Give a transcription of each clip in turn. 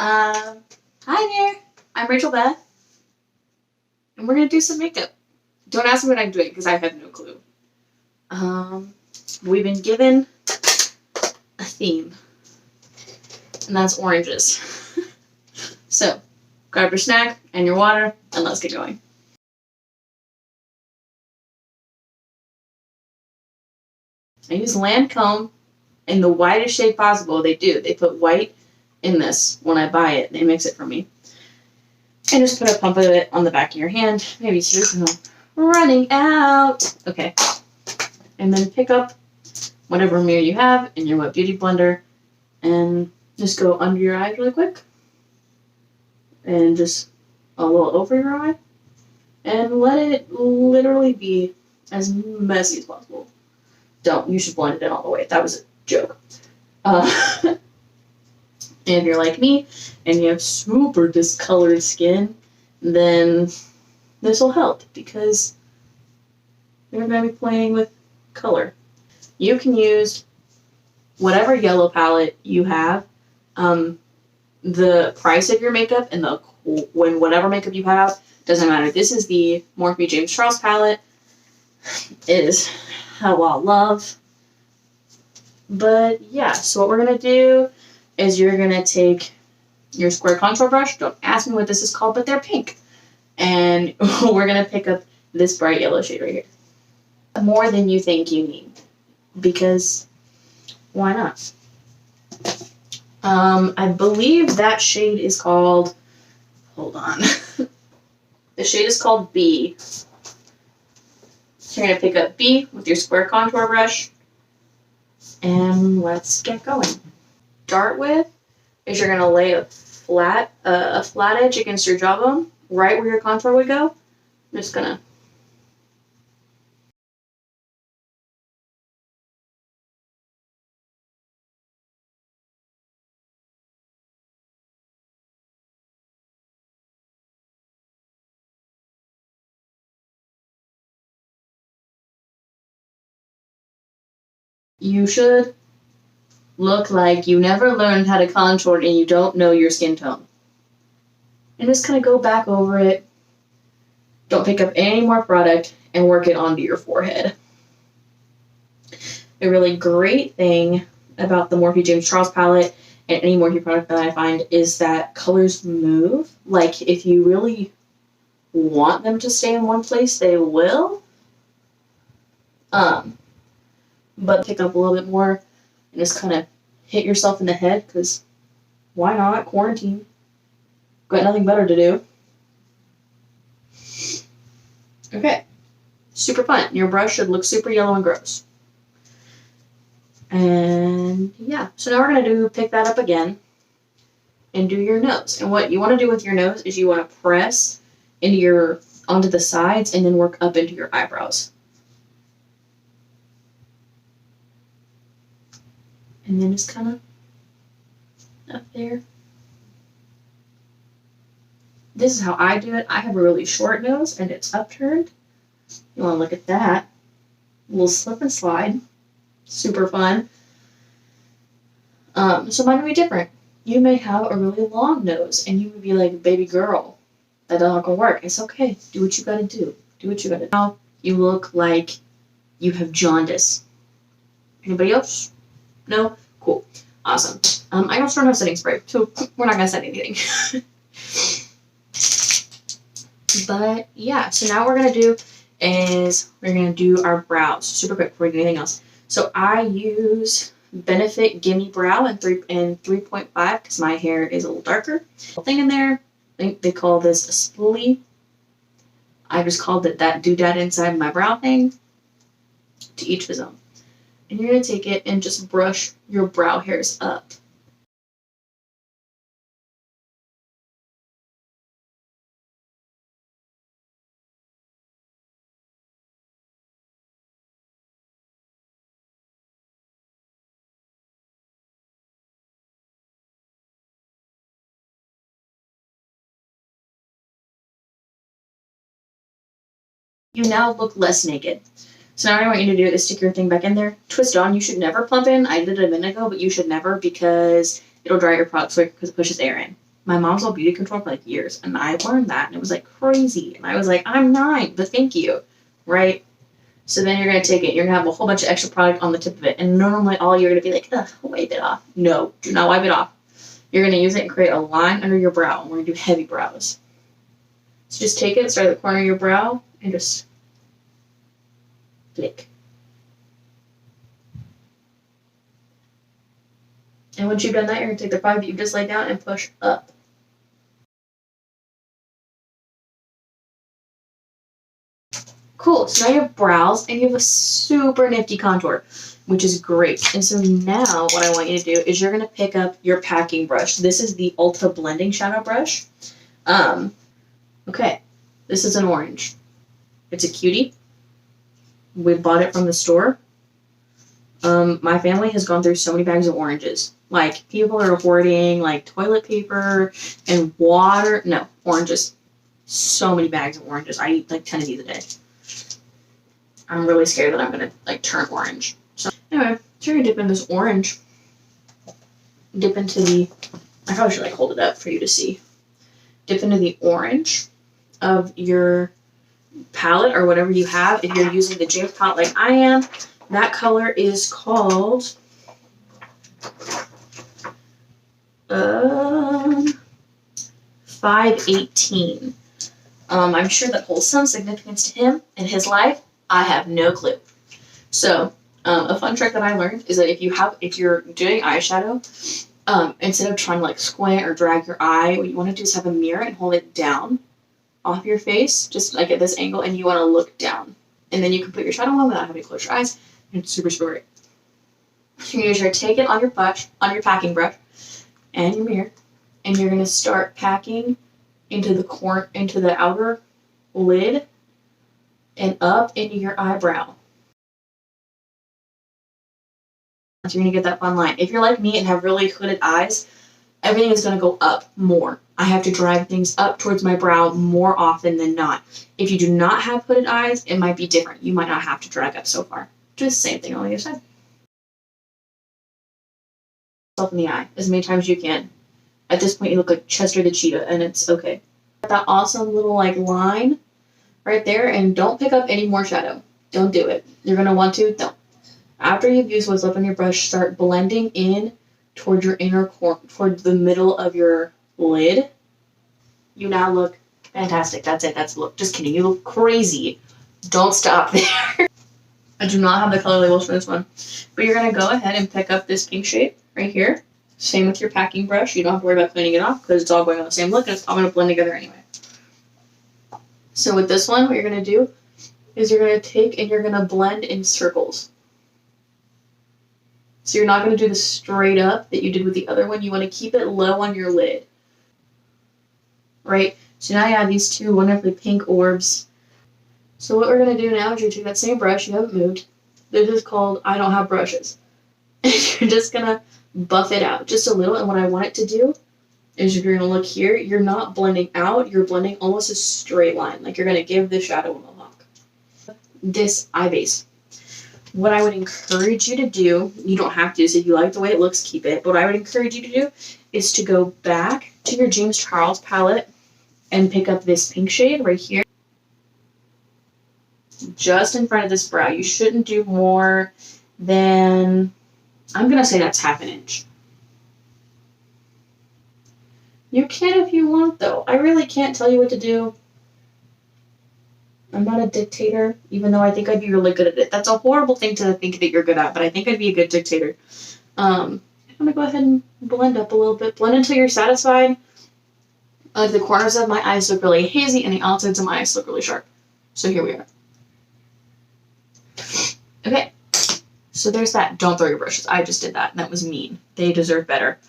Hi there. I'm Rachel Beth, and we're gonna do some makeup. Don't ask me what I'm doing because I have no clue. We've been given a theme, and that's oranges. So, grab your snack and your water, and let's get going. I use Lancome in the whitest shade possible. They do. They put white in this when I buy it. They mix it for me. And just put a pump of it on the back of your hand. Maybe two. Running out. Okay. And then pick up whatever mirror you have in your wet beauty blender and just go under your eyes really quick. And just a little over your eye. And let it literally be as messy as possible. Don't. You should blend it in all the way. That was a joke. And if you're like me and you have super discolored skin, then this will help because you're going to be playing with color. You can use whatever yellow palette you have. The price of your makeup and whatever makeup you have doesn't matter. This is the Morphe James Charles palette. It is how I love. But yeah, so what we're going to do is you're going to take your square contour brush. Don't ask me what this is called, but they're pink. And we're going to pick up this bright yellow shade right here. More than you think you need. Because why not? I believe that shade is called... Hold on. The shade is called B. So you're going to pick up B with your square contour brush. And let's get going. Start with is you're going to lay a flat edge against your jawbone, right where your contour would go. I'm just going to... You should look like you never learned how to contour and you don't know your skin tone. And just kind of go back over it. Don't pick up any more product and work it onto your forehead. A really great thing about the Morphe James Charles palette and any Morphe product that I find is that colors move. Like, if you really want them to stay in one place, they will. But pick up a little bit more and just kind of hit yourself in the head, because why not? Quarantine. Got nothing better to do. Okay. Super fun. Your brush should look super yellow and gross. And yeah, so now we're going to pick that up again and do your nose. And what you want to do with your nose is you want to press onto the sides and then work up into your eyebrows. And then just kind of up there. This is how I do it. I have a really short nose and it's upturned. You want to look at that. A little slip and slide. Super fun. So mine would be different. You may have a really long nose and you would be like, baby girl, that doesn't gonna work. It's okay. Do what you gotta do. Do what you gotta do. Now you look like you have jaundice. Anybody else? No? Cool. Awesome. I also don't have setting spray, so we're not gonna set anything. But yeah, so now what we're gonna do is we're gonna do our brows super quick before we do anything else. So I use Benefit Gimme Brow in 3.5 because my hair is a little darker. Thing in there, I think they call this a spoolie. I just called it that doodad inside my brow thing. To each his own. And you're going to take it and just brush your brow hairs up. You now look less naked. So now what I want you to do is stick your thing back in there, twist on. You should never plump in. I did it a minute ago, but you should never because it'll dry your product quick because it pushes air in. My mom's all beauty control for like years, and I learned that, and it was like crazy. And I was like, I'm 9, but thank you, right? So then you're going to take it. You're going to have a whole bunch of extra product on the tip of it. And normally all you're going to be like, ugh, wipe it off. No, do not wipe it off. You're going to use it and create a line under your brow. And we're going to do heavy brows. So just take it, start at the corner of your brow, and just flick. And once you've done that, you're going to take the product that you just laid down and push up. Cool, so now you have brows and you have a super nifty contour, which is great. And so now what I want you to do is you're going to pick up your packing brush. This is the Ulta Blending Shadow Brush. Okay, this is an orange. It's a cutie. We bought it from the store. My family has gone through so many bags of oranges. Like, people are hoarding, like, toilet paper and water. No, oranges. So many bags of oranges. I eat, like, 10 of these a day. I'm really scared that I'm going to, like, turn orange. So, anyway, so you're going to dip in this orange. Dip into the... I probably should, like, hold it up for you to see. Dip into the orange of your palette or whatever you have. If you're using the James palette like I am, that color is called... 518. I'm sure that holds some significance to him in his life. I have no clue. So, a fun trick that I learned is that if you're doing eyeshadow, instead of trying to like squint or drag your eye, what you want to do is have a mirror and hold it down off your face, just like at this angle, and you want to look down. And then you can put your shadow on without having to close your eyes. And it's super, super great. You're going to take it on your packing brush and your mirror, and you're going to start packing into the outer lid and up into your eyebrow. So you're going to get that fun line. If you're like me and have really hooded eyes, everything is going to go up more. I have to drive things up towards my brow more often than not. If you do not have hooded eyes, it might be different. You might not have to drag up so far. Just the same thing on the other side. In the eye as many times as you can. At this point, you look like Chester the Cheetah, and it's okay. That awesome little like line right there, and don't pick up any more shadow. Don't do it. You're gonna want to. Don't. After you've used what's left on your brush, start blending in toward your inner corner, toward the middle of your lid. You now look fantastic. That's it. That's the look. Just kidding. You look crazy. Don't stop there. I do not have the color labels for this one, but you're gonna go ahead and pick up this pink shade right here. Same with your packing brush. You don't have to worry about cleaning it off because it's all going on the same look and it's all going to blend together anyway. So with this one, what you're going to do is you're going to take and you're going to blend in circles. So you're not going to do the straight up that you did with the other one. You want to keep it low on your lid. Right? So now you have these two wonderfully pink orbs. So what we're going to do now is you take that same brush, you haven't moved. This is called I Don't Have Brushes. And you're just going to buff it out just a little, and what I want it to do is if you're going to look here, you're not blending out, you're blending almost a straight line, like you're going to give the shadow a mohawk. This eye base. What I would encourage you to do, you don't have to, so if you like the way it looks, keep it, but what I would encourage you to do is to go back to your James Charles palette and pick up this pink shade right here, just in front of this brow. You shouldn't do more than... I'm going to say that's ½ inch. You can if you want, though. I really can't tell you what to do. I'm not a dictator, even though I think I'd be really good at it. That's a horrible thing to think that you're good at, but I think I'd be a good dictator. I'm going to go ahead and blend up a little bit. Blend until you're satisfied. Like the corners of my eyes look really hazy, and the outsides of my eyes look really sharp. So here we are. Okay. So there's that. Don't throw your brushes. I just did that, and that was mean. They deserve better.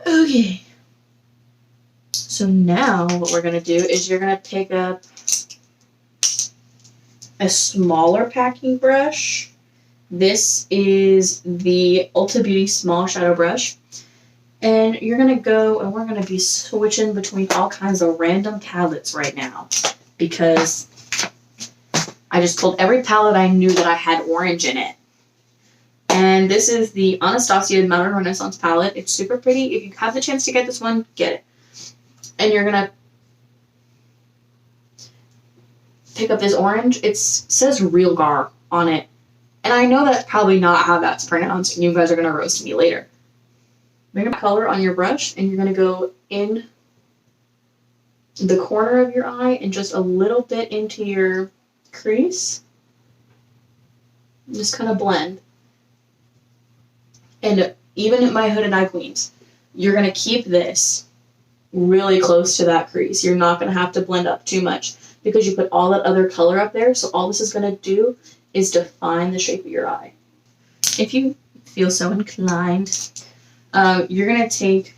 Okay. So now what we're going to do is you're going to pick up a smaller packing brush. This is the Ulta Beauty Small Shadow Brush. And you're going to go, and we're going to be switching between all kinds of random palettes right now. Because I just pulled every palette I knew that I had orange in it. And this is the Anastasia Modern Renaissance palette. It's super pretty. If you have the chance to get this one, get it. And you're going to pick up this orange. It says Real Gar on it. And I know that's probably not how that's pronounced, and you guys are going to roast me later. Make a color on your brush, and you're going to go in the corner of your eye and just a little bit into your crease. Just kind of blend. And even my Hooded Eye Queens, you're going to keep this really close to that crease. You're not going to have to blend up too much because you put all that other color up there. So all this is going to do is define the shape of your eye. If you feel so inclined, you're going to take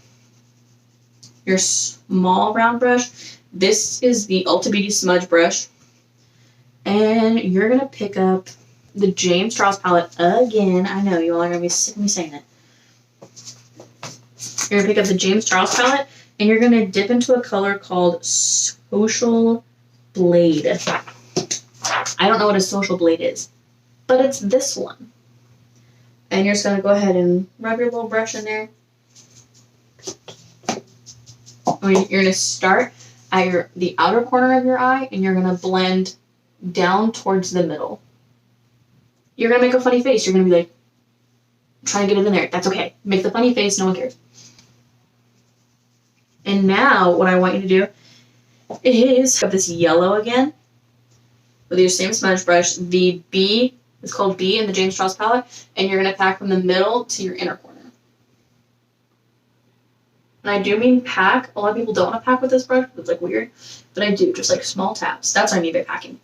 your small round brush. This is the Ulta Beauty Smudge brush. And you're going to pick up the James Charles palette again. I know you all are going to be sick of me saying it. You're going to pick up the James Charles palette, and you're going to dip into a color called Social Blade. I don't know what a Social Blade is, but it's this one. And you're just going to go ahead and rub your little brush in there. You're going to start at the outer corner of your eye, and you're going to blend down towards the middle. You're going to make a funny face. You're going to be like, trying to get it in there. That's okay. Make the funny face. No one cares. And now what I want you to do is have this yellow again with your same smudge brush. The B is called B in the James Charles palette, and you're going to pack from the middle to your inner corner. And I do mean pack. A lot of people don't want to pack with this brush. It's like weird, but I do. Just like small taps. That's what I mean by packing.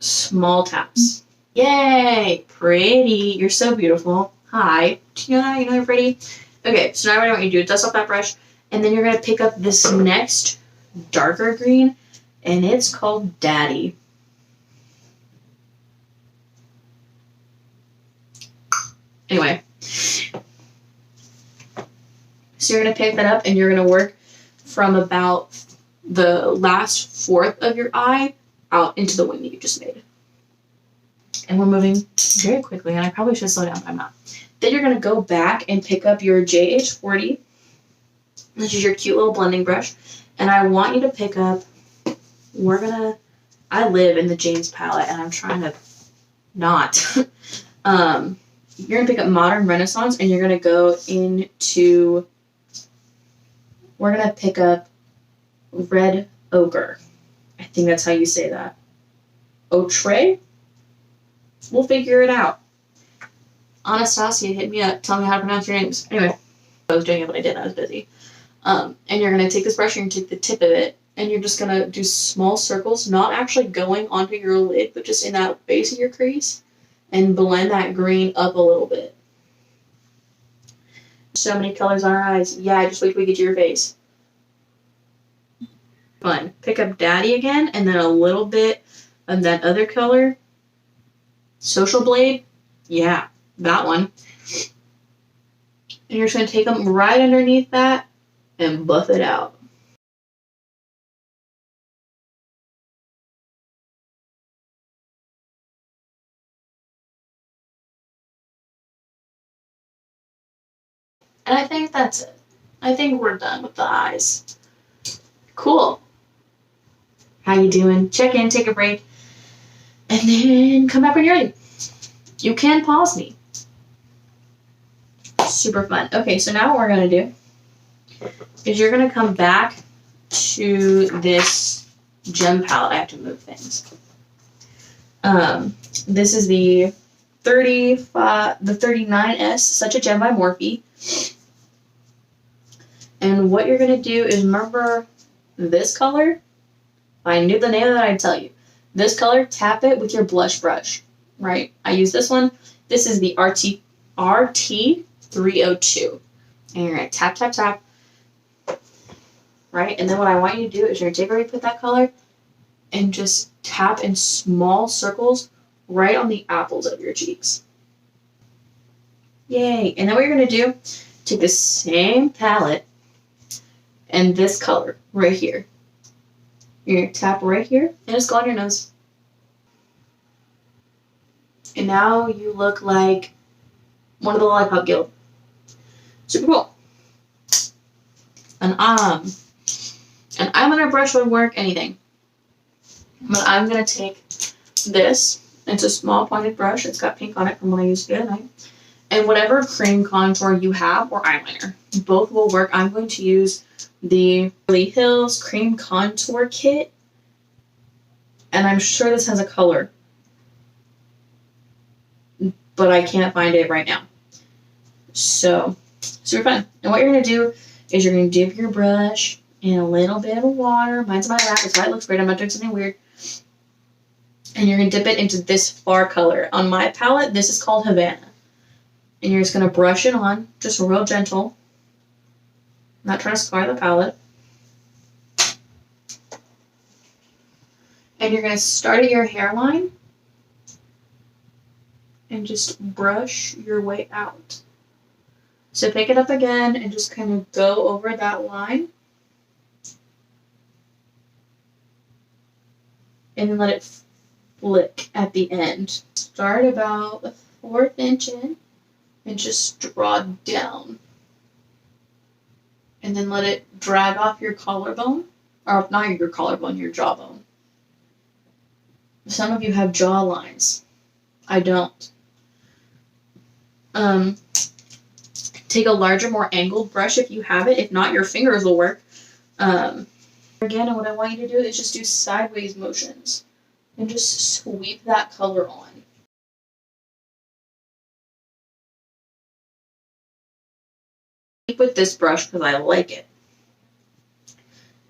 Small taps. Yay! Pretty. You're so beautiful. Hi. Do you know that? You know you're pretty? Okay, so now what I want you to do is dust off that brush, and then you're going to pick up this next darker green, and it's called Daddy. Anyway. So you're going to pick that up, and you're going to work from about the last fourth of your eye out into the wing that you just made. And we're moving very quickly, and I probably should slow down, but I'm not. Then you're going to go back and pick up your JH40. This is your cute little blending brush. And I want you to pick up, I live in the James palette, and I'm trying to not. You're going to pick up Modern Renaissance, and you're going to go into, we're going to pick up Red Ochre. I think that's how you say that. Ochre? We'll figure it out. Anastasia, hit me up. Tell me how to pronounce your names. Anyway, I was doing it, but I didn't. I was busy. And you're going to take this brush and take the tip of it, and you're just going to do small circles, not actually going onto your lid, but just in that base of your crease, and blend that green up a little bit. So many colors on our eyes. Yeah, just wait till we get to your face. Fun. Pick up Daddy again, and then a little bit of that other color. Social Blade. Yeah, that one. And you're just going to take them right underneath that and buff it out. And I think that's it. I think we're done with the eyes. Cool. How you doing? Check in, take a break, and then come back when you're ready. You can pause me. Super fun. Okay, so now what we're going to do is you're going to come back to this gem palette. I have to move things. This is the 39S, Such a Gem by Morphe. And what you're going to do is, remember this color? If I knew the name of it, I'd tell you. This color, tap it with your blush brush, right? I use this one. This is the RT302. And you're going to tap, tap, tap. Right? And then what I want you to do is you're going to take where you put that color and just tap in small circles right on the apples of your cheeks. Yay. And then what you're going to do, take the same palette and this color right here. You're going to tap right here and just go on your nose. And now you look like One of the Lollipop Guild. Super cool. An eyeliner brush would work, anything. But I'm going to take this. It's a small pointed brush. It's got pink on it from when I used it the other night. And whatever cream contour you have or eyeliner, both will work. I'm going to use the Beverly Hills Cream Contour Kit. And I'm sure this has a color, but I can't find it right now. So, super fun. And what you're going to do is you're going to dip your brush in a little bit of water. Mine's my lap. That's why it looks weird. I'm not doing something weird. And you're going to dip it into this far color. On my palette, this is called Havana. And you're just going to brush it on, just real gentle. Not trying to scar the palette. And you're going to start at your hairline and just brush your way out. So pick it up again and just kind of go over that line. And then let it flick at the end. Start about a 1/4 inch in and just draw down. And then let it drag off your collarbone. Or not your collarbone, your jawbone. Some of you have jaw lines. I don't. Take a larger, more angled brush if you have it. If not, your fingers will work. Again, and what I want you to do is just do sideways motions. And just sweep that color on. With this brush because I like it.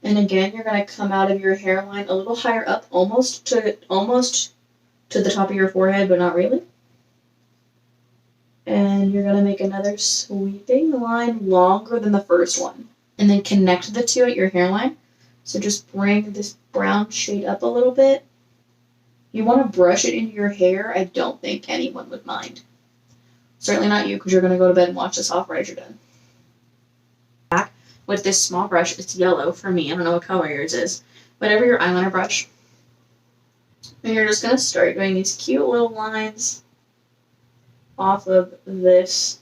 And again, you're going to come out of your hairline a little higher up, almost to the top of your forehead, but not really. And you're going to make another sweeping line longer than the first one. And then connect the two at your hairline. So just bring this brown shade up a little bit. You want to brush it into your hair. I don't think anyone would mind. Certainly not you, because you're going to go to bed and watch this off right as you're done. Back with this small brush. It's yellow for me. I don't know what color yours is. Whatever your eyeliner brush. And you're just going to start doing these cute little lines off of this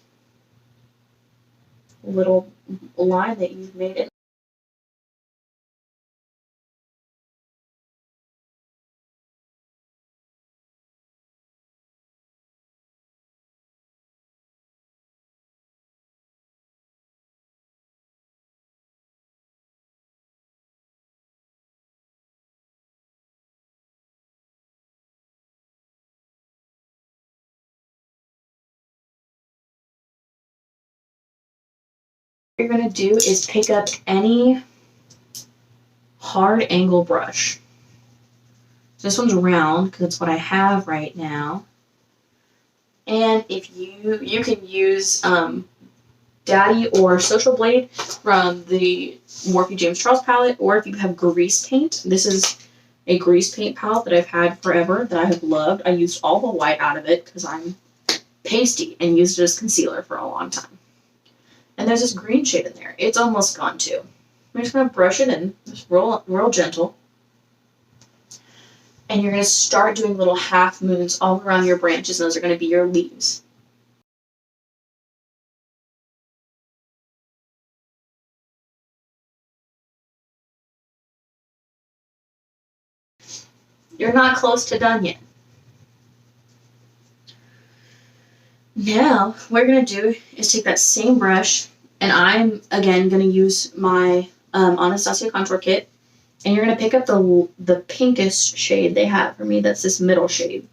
little line that you've made it. What you're going to do is pick up any hard angle brush. This one's round because it's what I have right now. And if you can use Daddy or Social Blade from the Morphe James Charles palette, or if you have grease paint. This is a grease paint palette that I've had forever that I have loved. I used all the white out of it because I'm pasty and used it as concealer for a long time. And there's this green shade in there. It's almost gone too. I'm just going to brush it in, just real gentle. And you're going to start doing little half moons all around your branches, and those are going to be your leaves. You're not close to done yet. Now, what you're going to do is take that same brush, and I'm, again, going to use my Anastasia Contour Kit, and you're going to pick up the pinkest shade they have for me. That's this middle shade.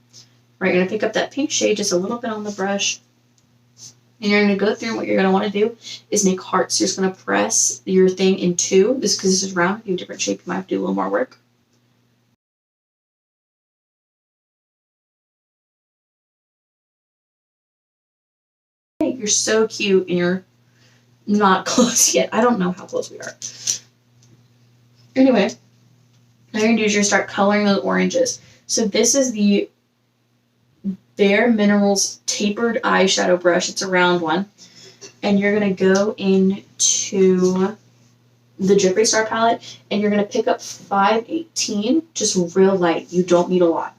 Right, you're going to pick up that pink shade just a little bit on the brush, and you're going to go through, and what you're going to want to do is make hearts. You're just going to press your thing in two. Because this is round, if you have a different shape, you might have to do a little more work. You're so cute, and you're not close yet. I don't know how close we are. Anyway, now you're going to do is you're going to start coloring those oranges. So this is the Bare Minerals Tapered Eyeshadow Brush. It's a round one. And you're going to go into the Jeffree Star palette, and you're going to pick up 518, just real light. You don't need a lot.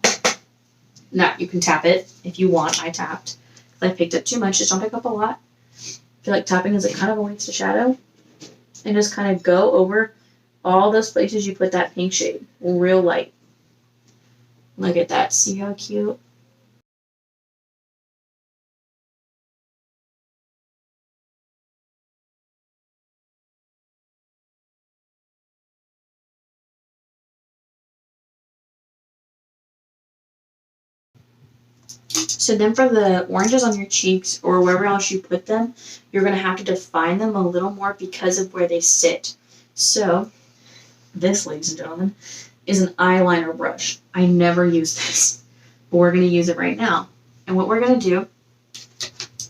Now, you can tap it if you want. I tapped. If I picked up too much, just don't pick up a lot. I feel like tapping is a kind of a waste of shadow. And just kind of go over all those places you put that pink shade. Real light. Look at that. See how cute? So then for the oranges on your cheeks or wherever else you put them, you're going to have to define them a little more because of where they sit. So this, ladies and gentlemen, is an eyeliner brush. I never use this, but we're going to use it right now. And what we're going to do,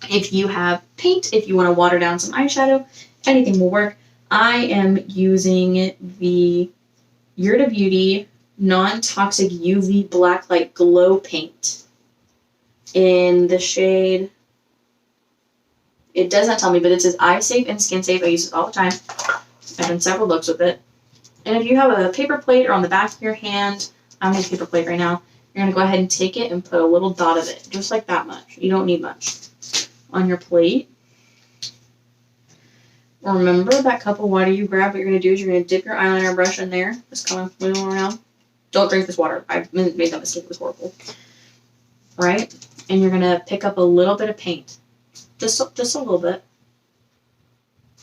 if you have paint, if you want to water down some eyeshadow, anything will work. I am using the Yurda Beauty Non-Toxic UV Blacklight Glow Paint in the shade, it does not tell me, but it says eye safe and skin safe. I use it all the time. I've done several looks with it. And if you have a paper plate or on the back of your hand, I'm going to paper plate right now, you're going to go ahead and take it and put a little dot of it, just like that much. You don't need much. On your plate. Remember that cup of water you grabbed? What you're going to do is you're going to dip your eyeliner brush in there. Just kind of wiggle around. Don't drink this water. I made that mistake. It was horrible. Right? And you're going to pick up a little bit of paint. Just a little bit.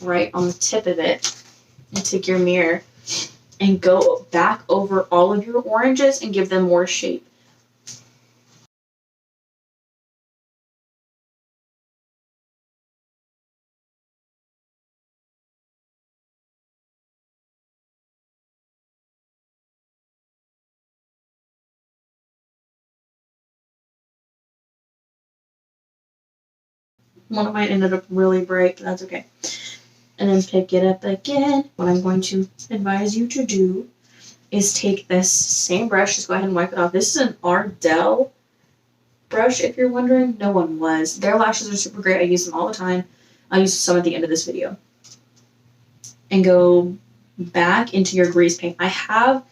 Right on the tip of it. And take your mirror and go back over all of your oranges and give them more shape. One of mine ended up really bright, but that's okay. And then pick it up again. What I'm going to advise you to do is take this same brush, just go ahead and wipe it off. This is an Ardell brush, if you're wondering. No one was. Their lashes are super great. I use them all the time. I'll use some at the end of this video. And go back into your grease paint. I have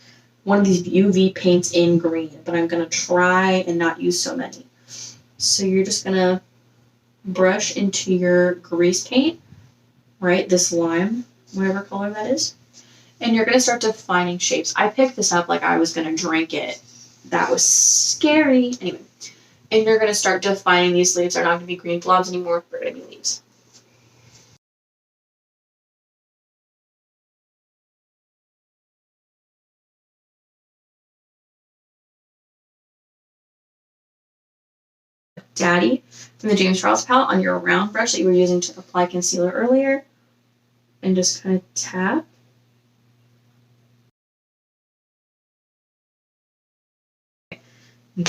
one of these UV paints in green, but I'm going to try and not use so many. So you're just going to brush into your grease paint, right? This lime, whatever color that is. And you're going to start defining shapes. I picked this up like I was going to drink it. That was scary. Anyway. And you're going to start defining these leaves. They're not going to be green blobs anymore. They're going to be leaves. Daddy from the James Charles palette on your round brush that you were using to apply concealer earlier. And just kind of tap.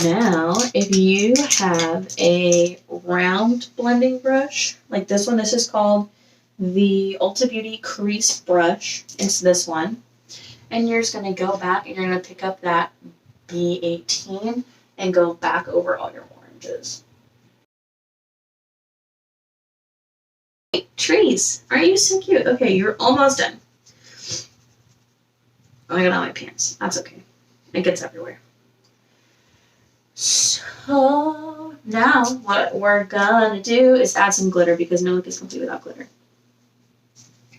Now, if you have a round blending brush, like this one, this is called the Ulta Beauty Crease Brush. It's this one. And you're just going to go back and you're going to pick up that B18 and go back over all your oranges. Trees, aren't you so cute? Okay, you're almost done. Oh, I got on my pants. That's okay. It gets everywhere. So now what we're gonna do is add some glitter because no look is complete without glitter.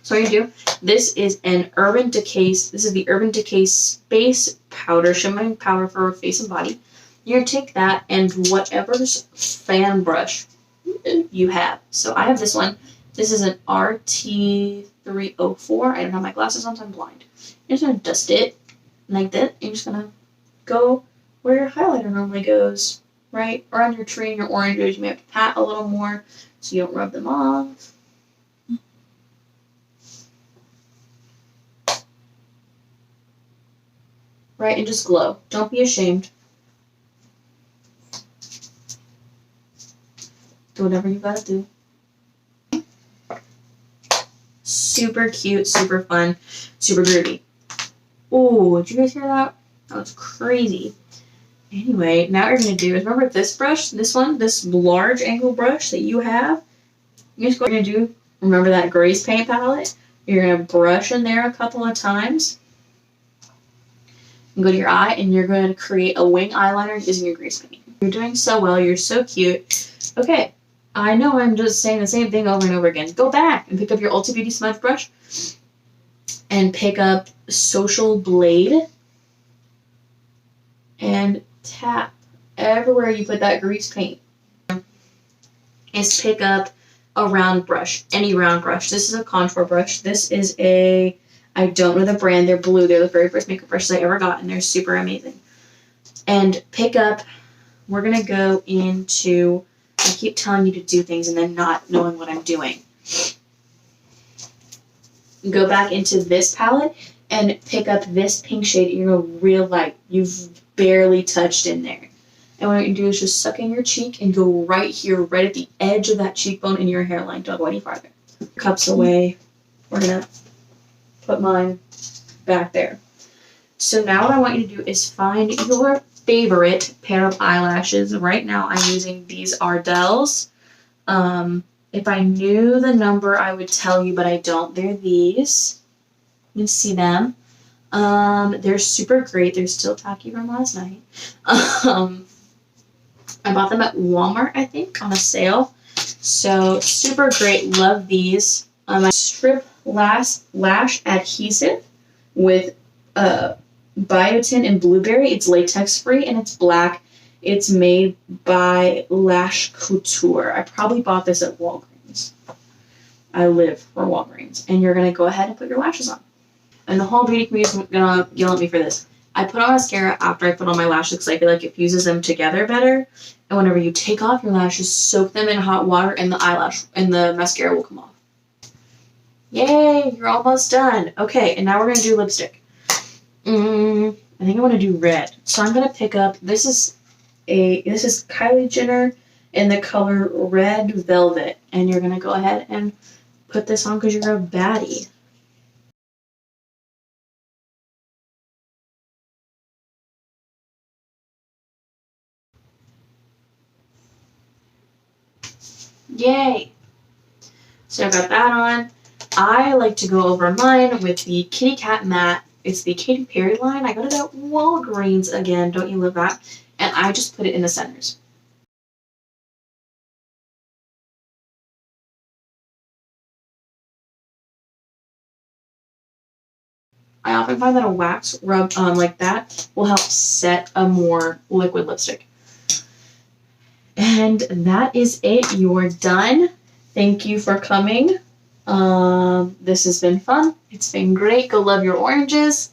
So what you do, this is an Urban Decay, this is the Urban Decay Space Powder, shimmering powder for face and body. You're gonna take that and whatever's fan brush you have. So I have this one. This is an RT304. I don't have my glasses on, so I'm blind. You're just gonna dust it like that. You're just gonna go where your highlighter normally goes, right? Around your tree and your oranges. You may have to pat a little more so you don't rub them off. Right, and just glow. Don't be ashamed. Do whatever you gotta do. Super cute, super fun, super groovy. Oh, did you guys hear that? That was crazy. Anyway, now what you're going to do is, remember this brush, this one, this large angle brush that you have? You're just going to do, remember that grease paint palette? You're going to brush in there a couple of times. And go to your eye, and you're going to create a wing eyeliner using your grease paint. You're doing so well. You're so cute. Okay, I know I'm just saying the same thing over and over again. Go back and pick up your Ulta Beauty smudge brush and pick up Social Blade and tap everywhere you put that grease paint. Is pick up a round brush, any round brush. This is a contour brush. This is a, I don't know the brand. They're blue. They're the very first makeup brushes I ever got, and they're super amazing. And pick up, we're going to go into, I keep telling you to do things and then not knowing what I'm doing. Go back into this palette and pick up this pink shade. You're going to real light. You've barely touched in there. And what you do is just suck in your cheek and go right here, right at the edge of that cheekbone in your hairline. Don't go any farther. Cups away. We're going to put mine back there. So now what I want you to do is find your favorite pair of eyelashes. Right now I'm using these Ardell's. If I knew the number, I would tell you, but I don't. They're these. You can see them. They're super great. They're still tacky from last night. I bought them at Walmart, I think, on a sale. So super great. Love these. I strip lash adhesive with biotin and blueberry. It's latex free and it's black. It's made by Lash Couture. I probably bought this at Walgreens. I live for Walgreens. And you're going to go ahead and put your lashes on. And the whole beauty community is going to yell at me for this. I put on mascara after I put on my lashes because I feel like it fuses them together better. And whenever you take off your lashes, soak them in hot water and the eyelash and the mascara will come off. Yay, you're almost done. Okay, and now we're going to do lipstick. I think I want to do red. So I'm going to pick up, this is Kylie Jenner in the color Red Velvet. And you're going to go ahead and put this on because you're a baddie. Yay! So I got that on. I like to go over mine with the Kitty Cat Matte. It's the Katy Perry line. I got it at Walgreens again. Don't you love that? And I just put it in the centers. I often find that a wax rub like that will help set a more liquid lipstick. And that is it. You're done. Thank you for coming. This has been fun. It's been great. Go love your oranges.